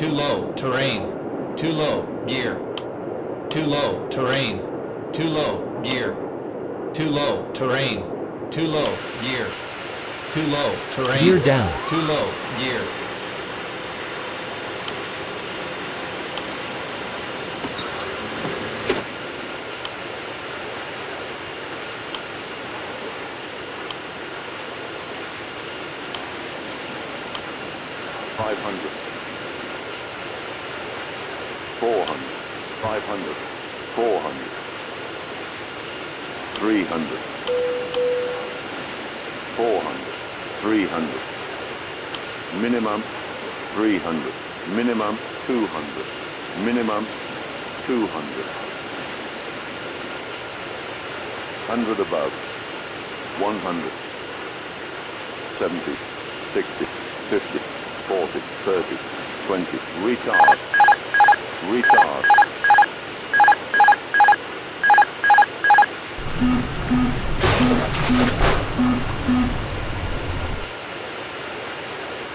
Too low, terrain. Too low, gear. Too low, terrain. Too low, gear. Too low, terrain. Too low, gear. Too low, terrain. Gear down. Too low, gear. $500, $400, $500, $400, $300, $400, $300, minimum $300, minimum $200, minimum $200, 100 above, 100, 70, 60, 50, 40, 30, 20, retard, retard.